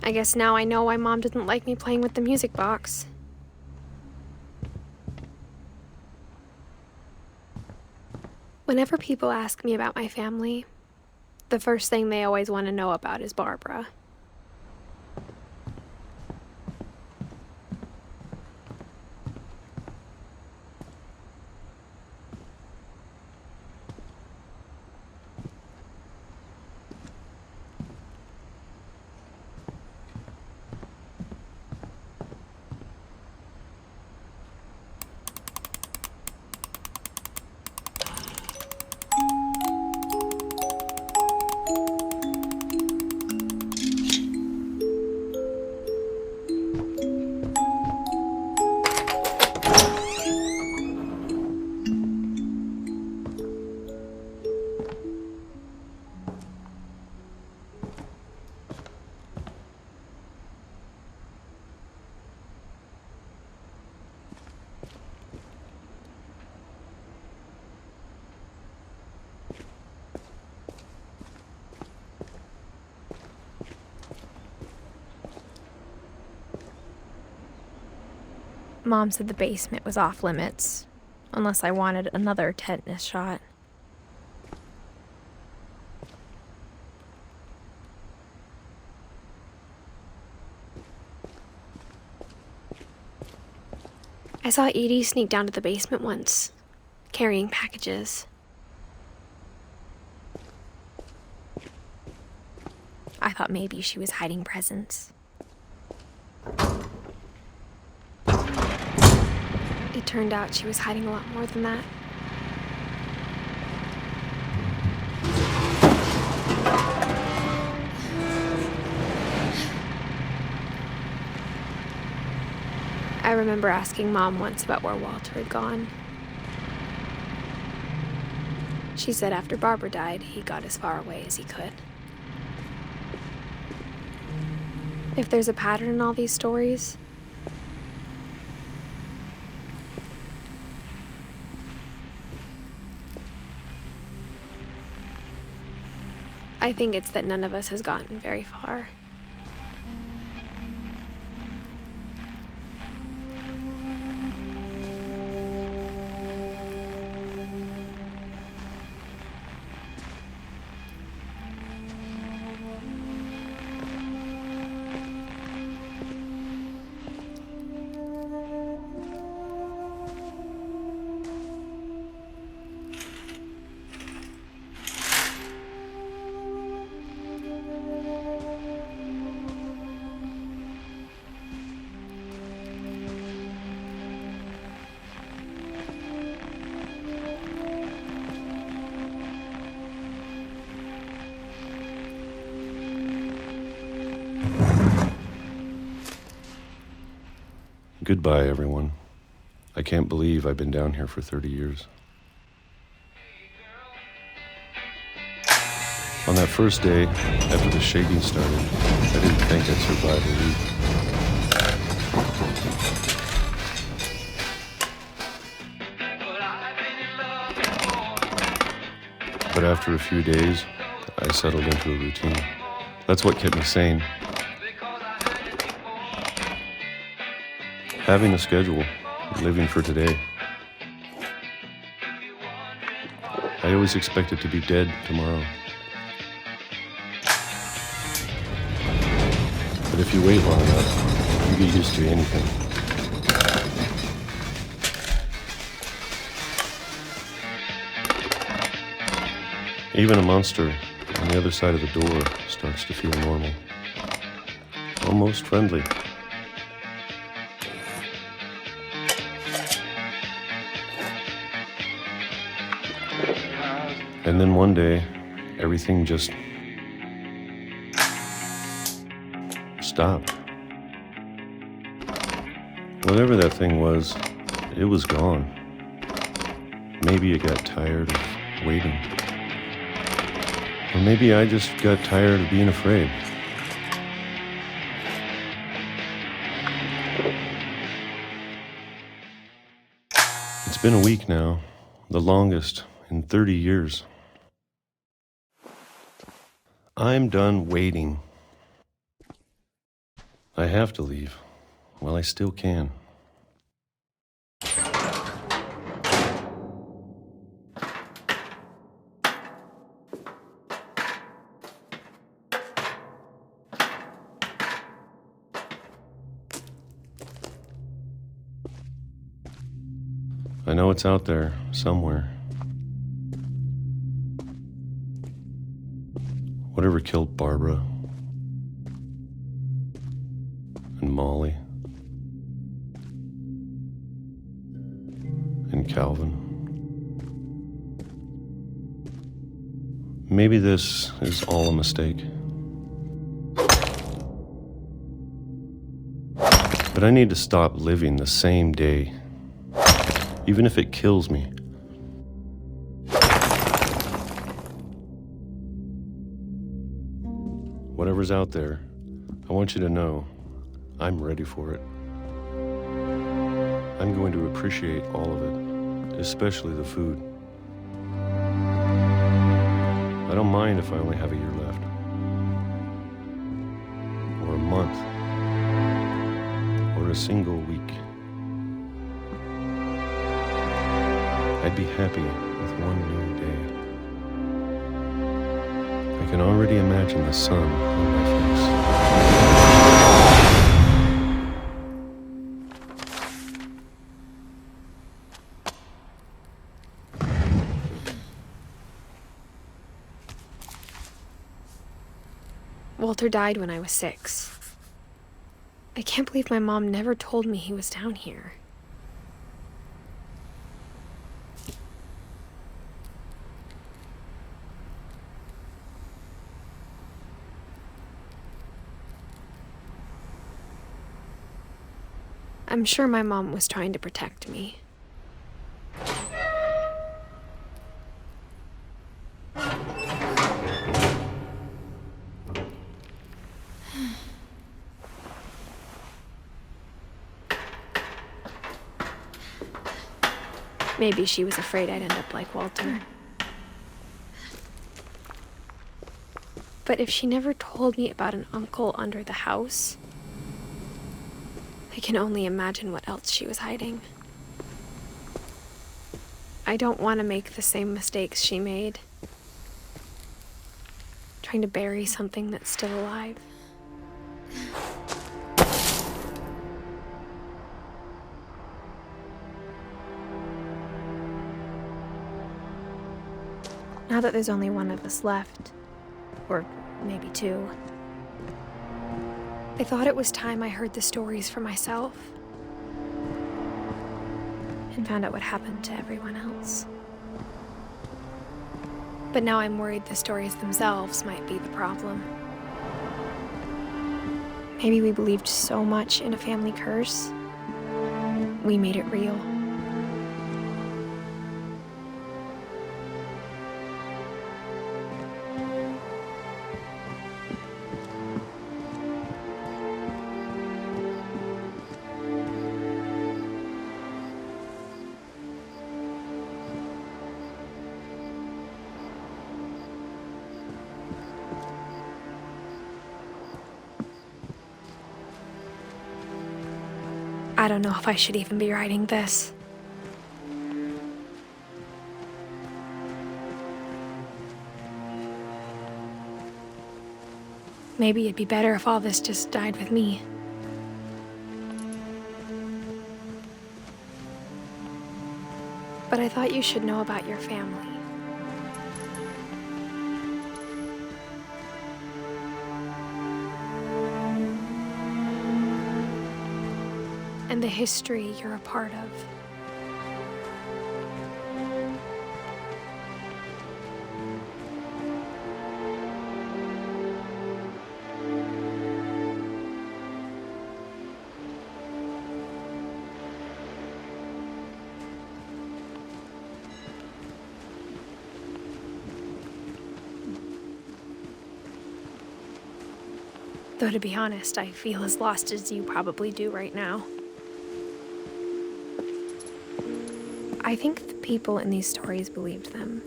I guess now I know why Mom didn't like me playing with the music box. Whenever people ask me about my family, the first thing they always want to know about is Barbara. Mom said the basement was off limits, unless I wanted another tetanus shot. I saw Edie sneak down to the basement once, carrying packages. I thought maybe she was hiding presents. It turned out she was hiding a lot more than that. I remember asking Mom once about where Walter had gone. She said after Barbara died, he got as far away as he could. If there's a pattern in all these stories, I think it's that none of us has gotten very far. Goodbye, everyone. I can't believe I've been down here for 30 years. On that first day, after the shaking started, I didn't think I'd survive a week. But after a few days, I settled into a routine. That's what kept me sane. Having a schedule, living for today. I always expected to be dead tomorrow. But if you wait long enough, you get used to anything. Even a monster on the other side of the door starts to feel normal. Almost friendly. And then one day, everything just stopped. Whatever that thing was, it was gone. Maybe it got tired of waiting. Or maybe I just got tired of being afraid. It's been a week now, the longest in 30 years. I'm done waiting. I have to leave while I still can. I know it's out there somewhere. Whatever killed Barbara and Molly and Calvin. Maybe this is all a mistake. But I need to stop living the same day, even if it kills me. Whatever's out there, I want you to know I'm ready for it. I'm going to appreciate all of it, especially the food. I don't mind if I only have a year left, or a month, or a single week. I'd be happy with one new day. I can already imagine the sun on my Walter died when I was 6. I can't believe my mom never told me he was down here. I'm sure my mom was trying to protect me. Maybe she was afraid I'd end up like Walter. But if she never told me about an uncle under the house, I can only imagine what else she was hiding. I don't want to make the same mistakes she made, trying to bury something that's still alive. Now that there's only one of us left, or maybe 2, I thought it was time I heard the stories for myself and found out what happened to everyone else. But now I'm worried the stories themselves might be the problem. Maybe we believed so much in a family curse, we made it real. I don't know if I should even be writing this. Maybe it'd be better if all this just died with me. But I thought you should know about your family. And the history you're a part of. Though to be honest, I feel as lost as you probably do right now. I think the people in these stories believed them,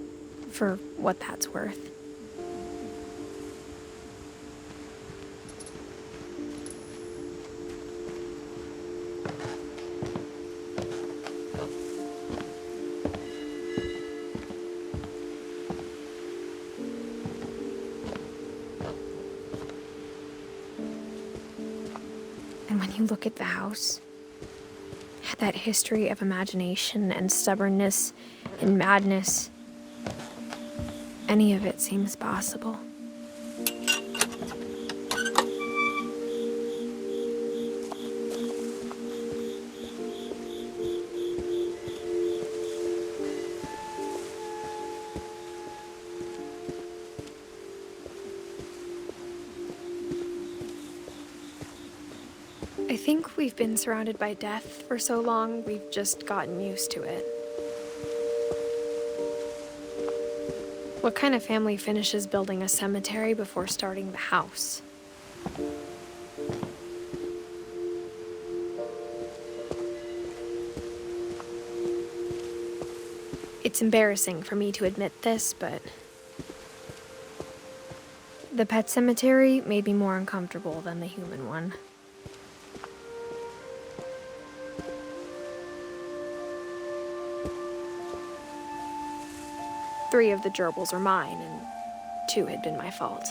for what that's worth. You look at the house, that history of imagination and stubbornness and madness. Any of it seems possible. I think we've been surrounded by death for so long, we've just gotten used to it. What kind of family finishes building a cemetery before starting the house? It's embarrassing for me to admit this, but the pet cemetery made me more uncomfortable than the human one. Three of the gerbils are mine, and 2 had been my fault.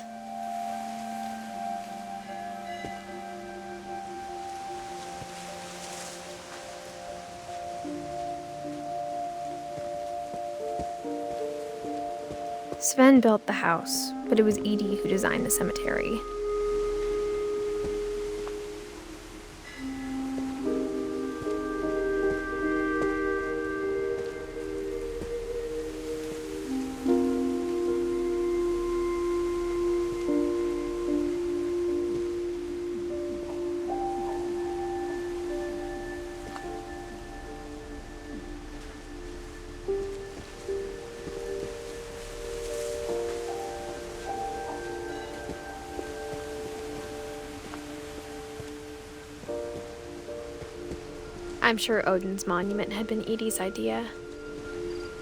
Sven built the house, but it was Edie who designed the cemetery. I'm sure Odin's monument had been Edie's idea.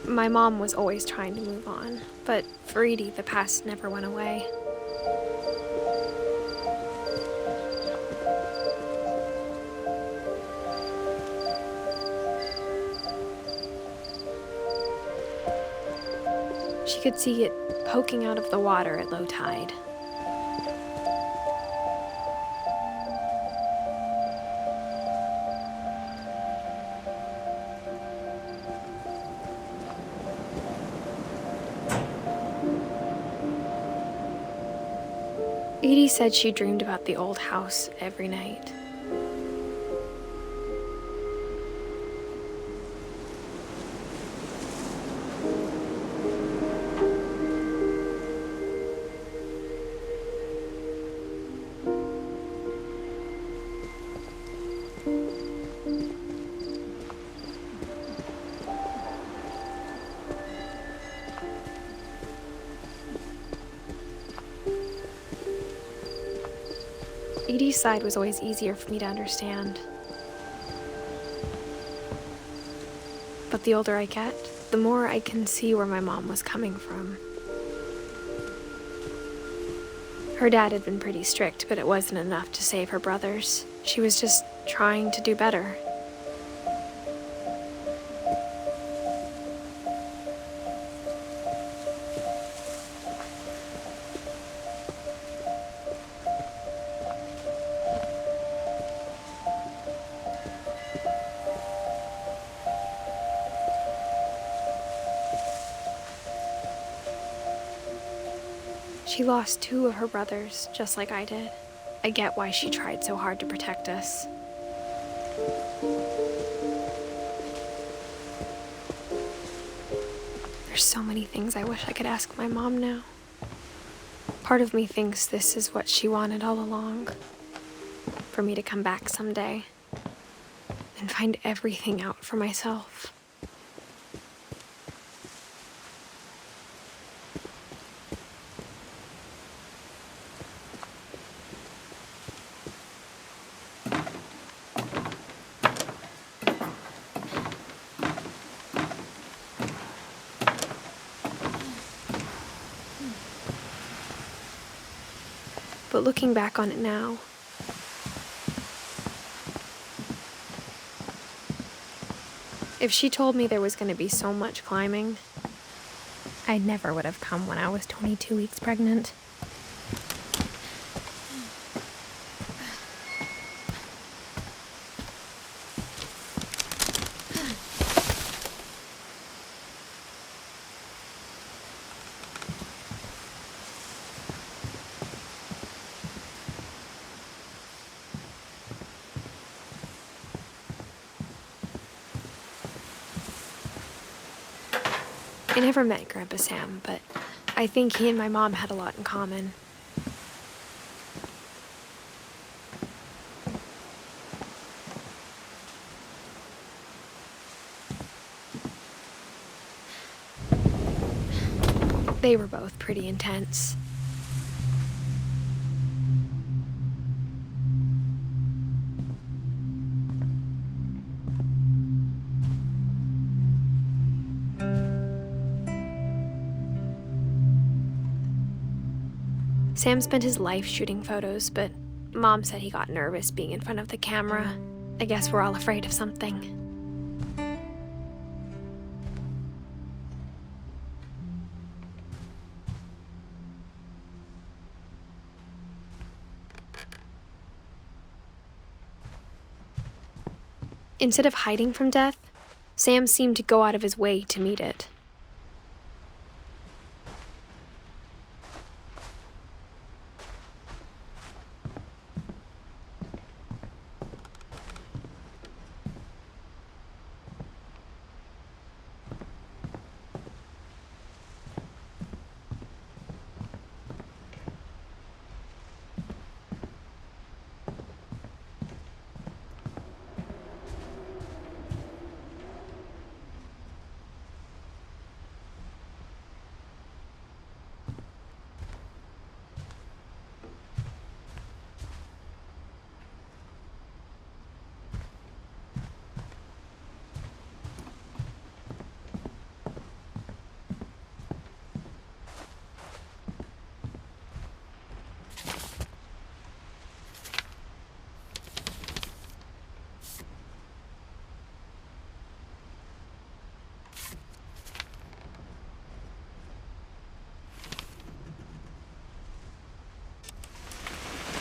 My mom was always trying to move on, but for Edie, the past never went away. She could see it poking out of the water at low tide. Edie said she dreamed about the old house every night. Edie's side was always easier for me to understand. But the older I get, the more I can see where my mom was coming from. Her dad had been pretty strict, but it wasn't enough to save her brothers. She was just trying to do better. She lost 2 of her brothers, just like I did. I get why she tried so hard to protect us. There's so many things I wish I could ask my mom now. Part of me thinks this is what she wanted all along. For me to come back someday and find everything out for myself. But looking back on it now, if she told me there was going to be so much climbing, I never would have come when I was 22 weeks pregnant. I never met Grandpa Sam, but I think he and my mom had a lot in common. They were both pretty intense. Sam spent his life shooting photos, but Mom said he got nervous being in front of the camera. I guess we're all afraid of something. Instead of hiding from death, Sam seemed to go out of his way to meet it.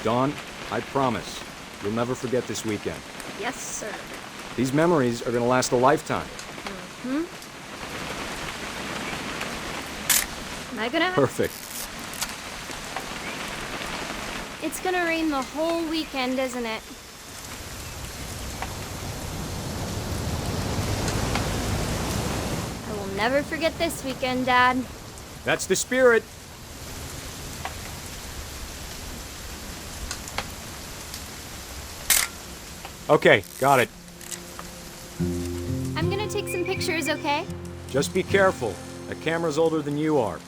Dawn, I promise, you'll never forget this weekend. Yes, sir. These memories are gonna last a lifetime. Am I gonna... Perfect. It's gonna rain the whole weekend, isn't it? I will never forget this weekend, Dad. That's the spirit. Okay, got it. I'm gonna take some pictures, okay? Just be careful. That camera's older than you are.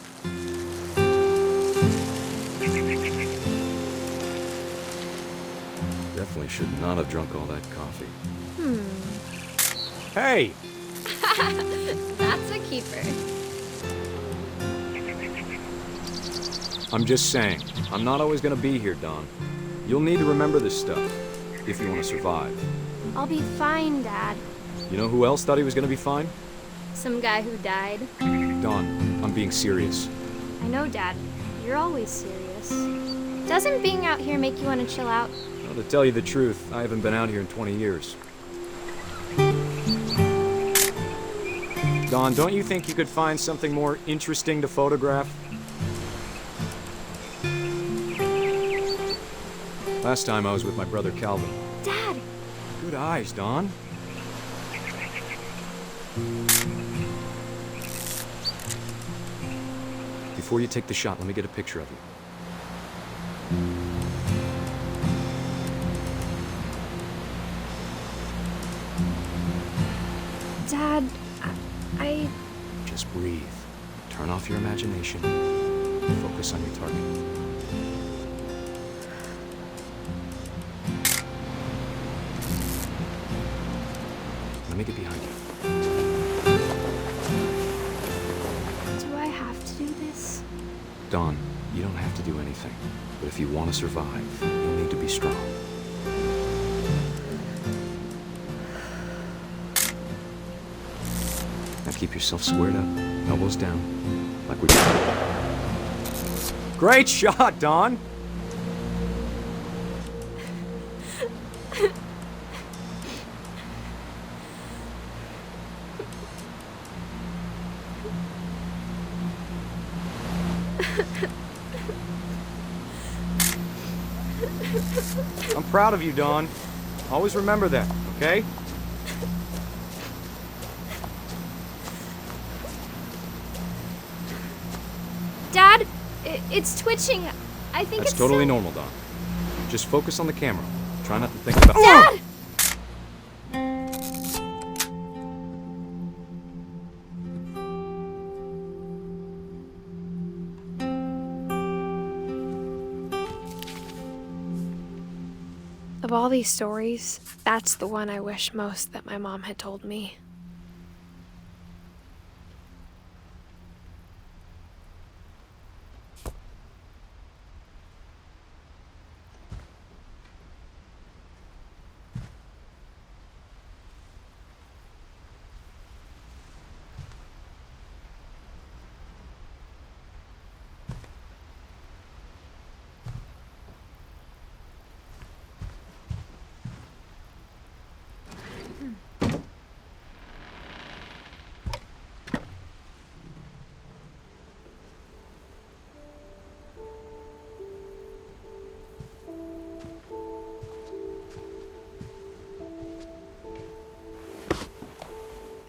Definitely should not have drunk all that coffee. Hey! That's a keeper. I'm just saying, I'm not always gonna be here, Dawn. You'll need to remember this stuff, if you want to survive. I'll be fine, Dad. You know who else thought he was gonna be fine? Some guy who died. Dawn, I'm being serious. I know, Dad. You're always serious. Doesn't being out here make you want to chill out? Well, to tell you the truth, I haven't been out here in 20 years. Dawn, don't you think you could find something more interesting to photograph? Last time I was with my brother Calvin. Dad! Good eyes, Dawn. Before you take the shot, let me get a picture of you. Dad, I... Just breathe. Turn off your imagination. Focus on your target. Let me get behind you. Do I have to do this? Dawn, you don't have to do anything. But if you want to survive, you'll need to be strong. Now keep yourself squared up, elbows down, like we did. Great shot, Dawn! I'm proud of you, Dawn. Always remember that, okay? It's twitching. I think That's it's totally so... normal, Don. Just focus on the camera. Try not to think about... Dad! Of all these stories, that's the one I wish most that my mom had told me.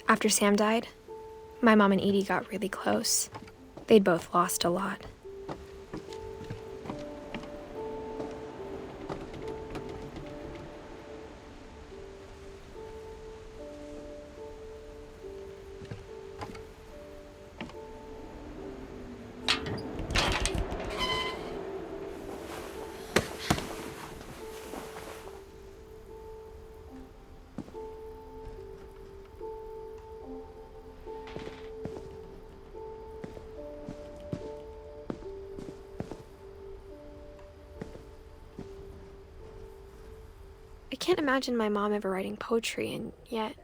After Sam died, my mom and Edie got really close. They'd both lost a lot. I can't imagine my mom ever writing poetry, and yet...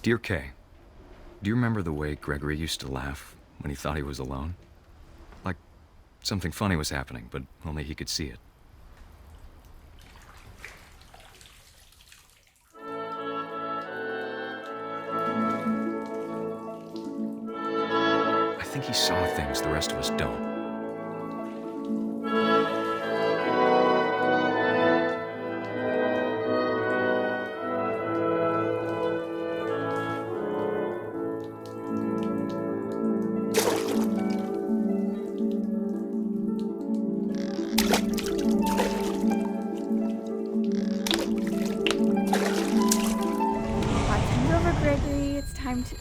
Dear Kay, do you remember the way Gregory used to laugh when he thought he was alone? Like something funny was happening, but only he could see it. I think he saw things the rest of us don't. Gregory, it's time to...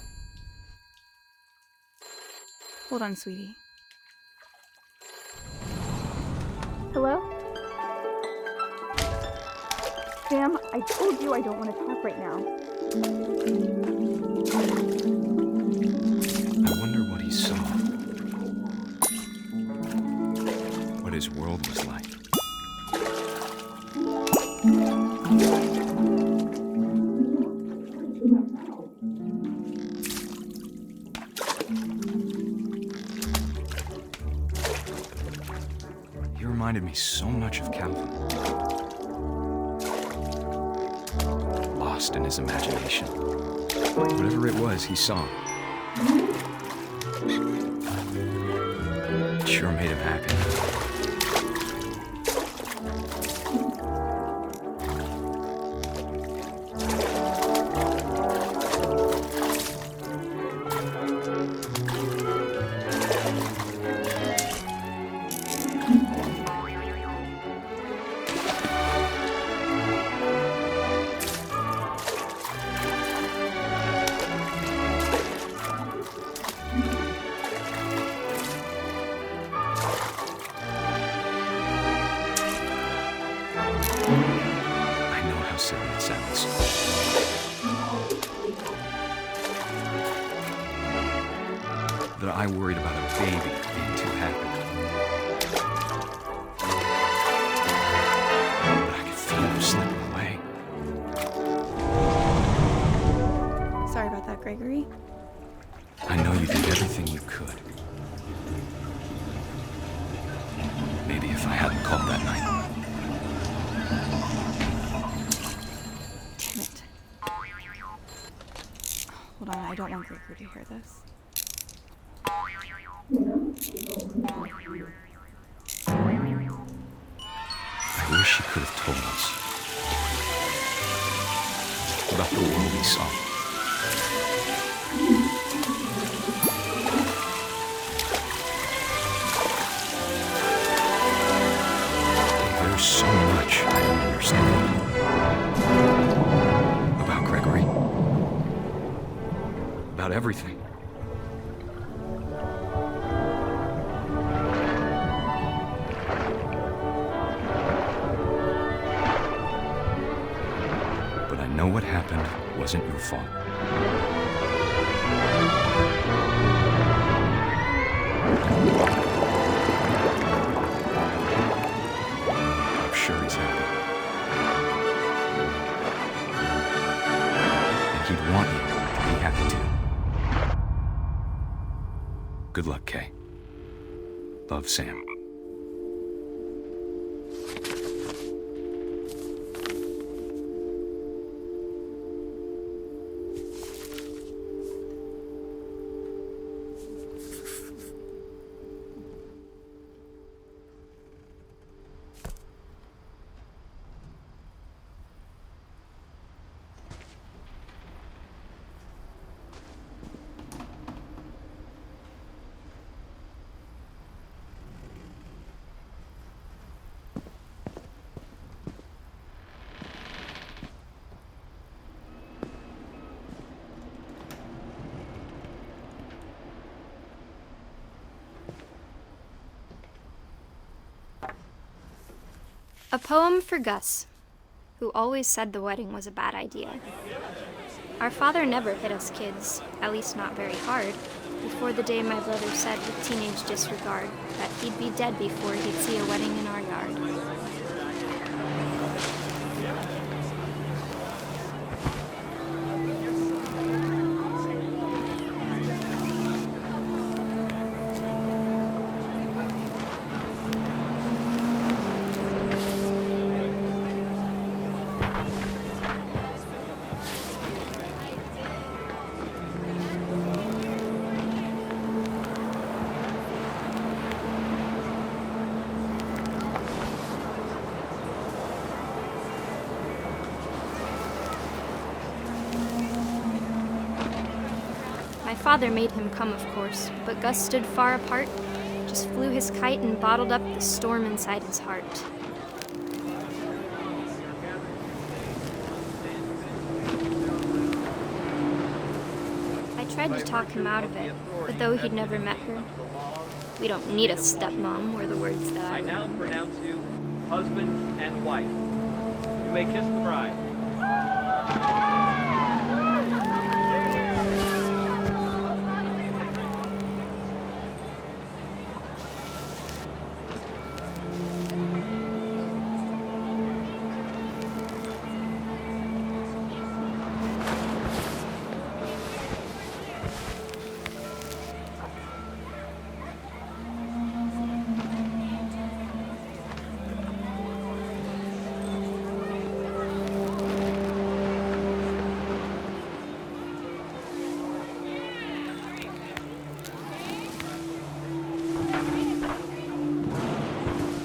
Hold on, sweetie. Hello? Sam, I told you I don't want to talk right now. I wonder what he saw. What his world was like. He reminded me so much of Calvin. Lost in his imagination. Whatever it was he saw. It sure made him happy. sounds. That I worried about a baby being too happy. But I could feel him slipping away. Sorry about that, Gregory. I know you did everything you could. Maybe if I hadn't called that night. Damn it. Hold on, I don't want Gregory to hear this. I wish he could have told us about the world he saw. There's so much I don't understand about Gregory, about everything. But I know what happened wasn't your fault. I'm sure he's happy. And he'd want you to be happy too. Good luck, Kay. Love, Sam. A poem for Gus, who always said the wedding was a bad idea. Our father never hit us kids, at least not very hard, before the day my brother said with teenage disregard that he'd be dead before he'd see a wedding in our yard. My father made him come, of course, but Gus stood far apart, just flew his kite and bottled up the storm inside his heart. I tried to talk him out of it, but though he'd never met her, we don't need a stepmom, were the words that I now remembered. pronounce you husband and wife. You may kiss the bride.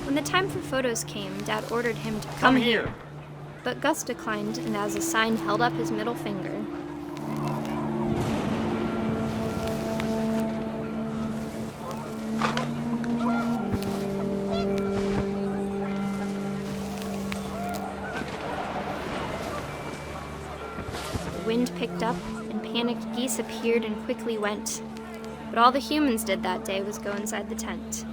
When the time for photos came, Dad ordered him to come here. But Gus declined and as a sign held up his middle finger. The wind picked up and panicked geese appeared and quickly went. But all the humans did that day was go inside the tent.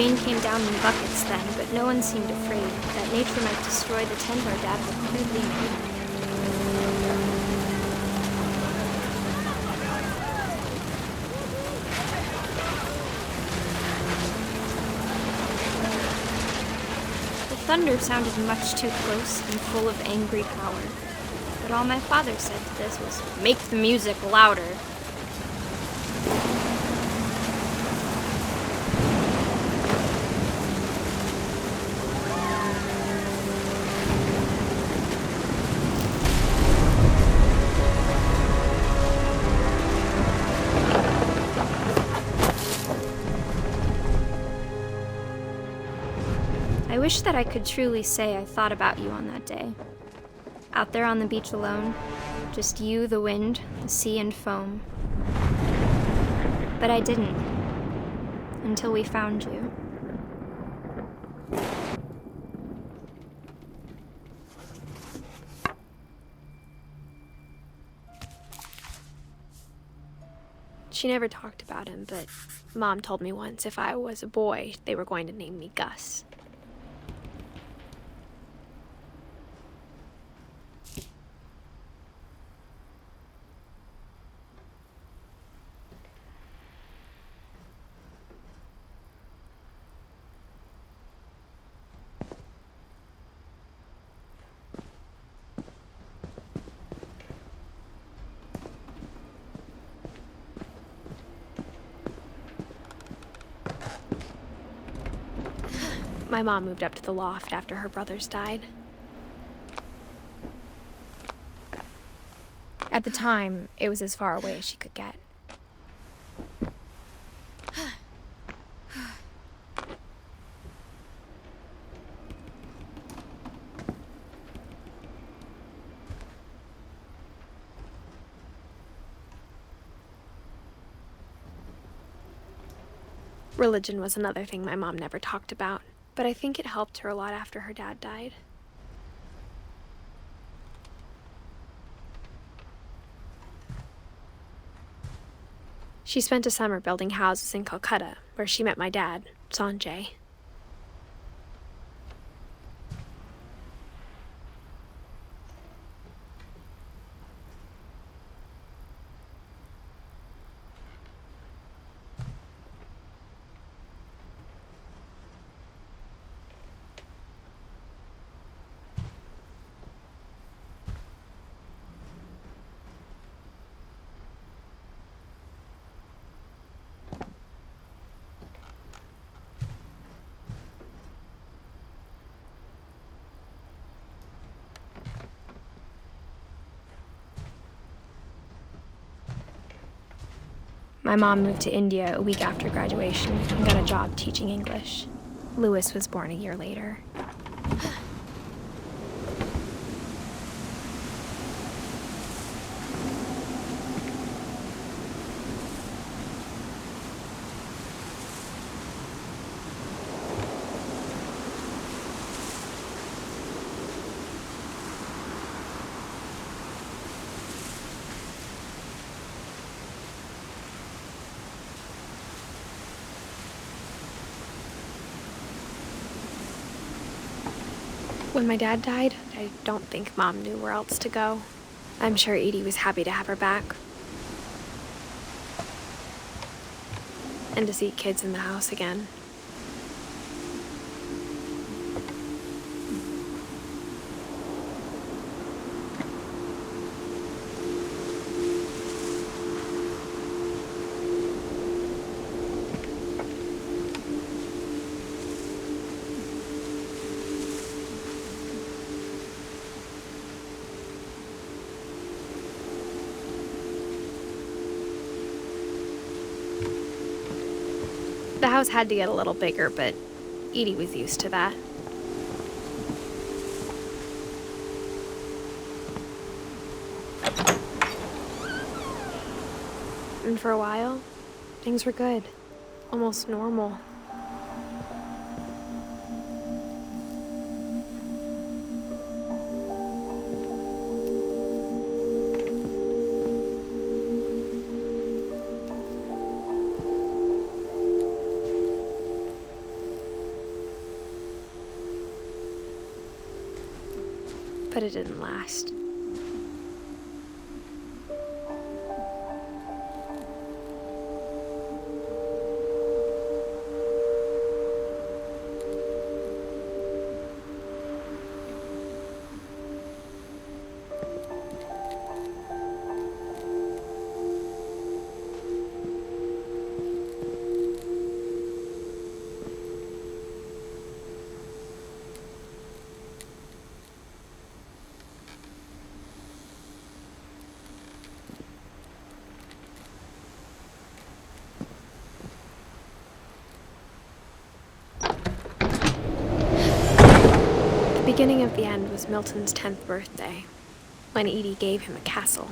rain came down in buckets then, but no one seemed afraid that nature might destroy the tent our dad had crudely made. The thunder sounded much too close and full of angry power, but all my father said to this was, "Make the music louder." I wish that I could truly say I thought about you on that day. Out there on the beach alone, just you, the wind, the sea, and foam. But I didn't, until we found you. She never talked about him, but Mom told me once if I was a boy, they were going to name me Gus. My mom moved up to the loft after her brothers died. At the time, it was as far away as she could get. Religion was another thing my mom never talked about, but I think it helped her a lot after her dad died. She spent a summer building houses in Calcutta, where she met my dad, Sanjay. My mom moved to India a week after graduation and got a job teaching English. Louis was born a year later. When my dad died, I don't think Mom knew where else to go. I'm sure Edie was happy to have her back. And to see kids in the house again. The house had to get a little bigger, but Edie was used to that. And for a while, things were good. Almost normal. but it didn't last. The beginning of the end was Milton's 10th birthday, when Edie gave him a castle.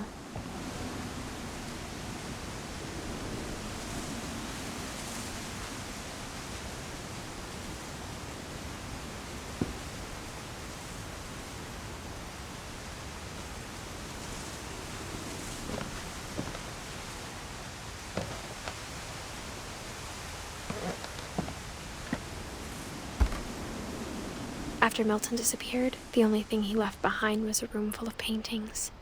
After Milton disappeared, the only thing he left behind was a room full of paintings.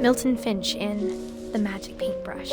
Milton Finch in The Magic Paintbrush.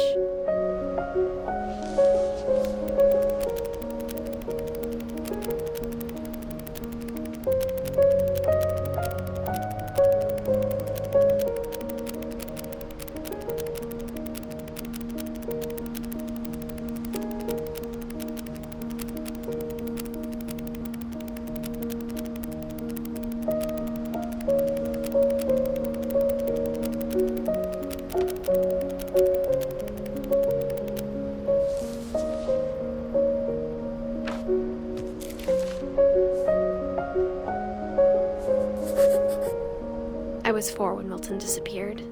I was 4 when Milton disappeared.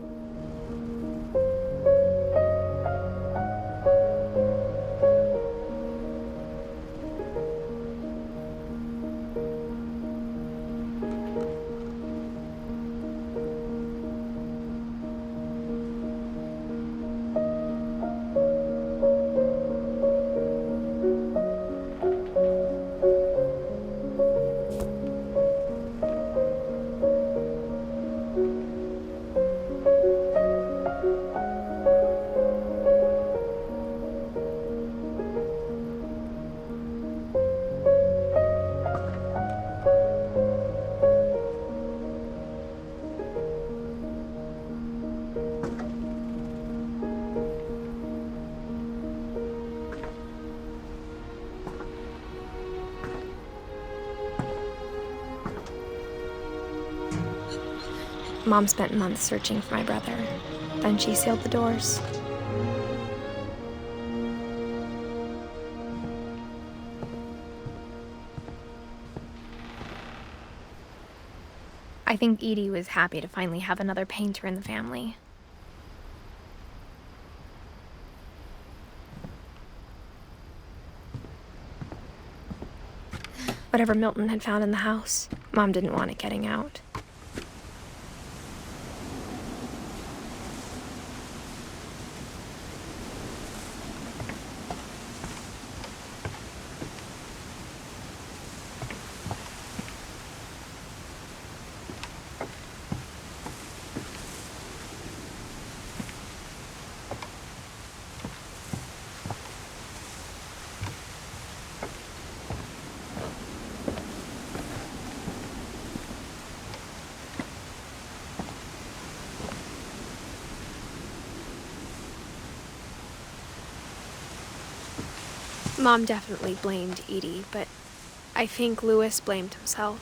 Mom spent months searching for my brother. Then she sealed the doors. I think Edie was happy to finally have another painter in the family. Whatever Milton had found in the house, Mom didn't want it getting out. Mom definitely blamed Edie, but I think Louis blamed himself.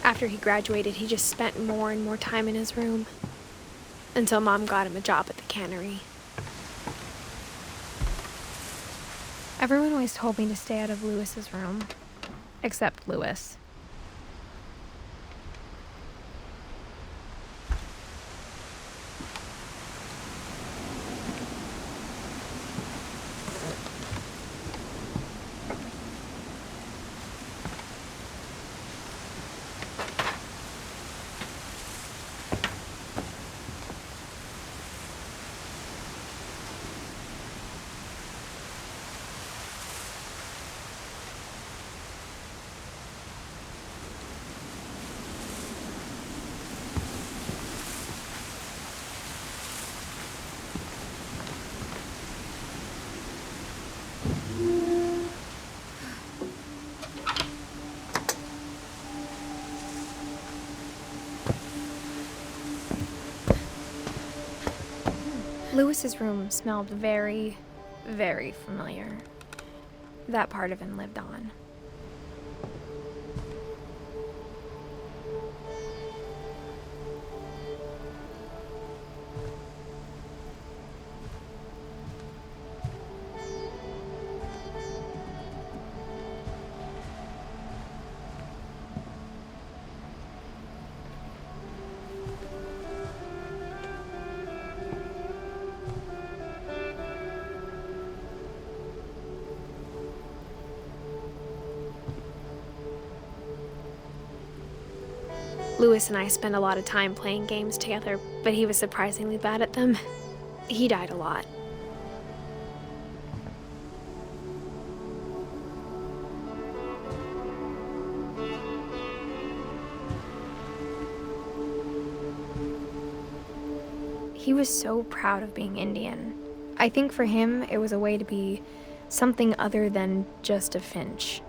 After he graduated, he just spent more and more time in his room, until Mom got him a job at the cannery. Everyone always told me to stay out of Louis's room, except Louis. Louis's room smelled very, very familiar. That part of him lived on. Louis and I spent a lot of time playing games together, but he was surprisingly bad at them. He died a lot. He was so proud of being Indian. I think for him, it was a way to be something other than just a Finch.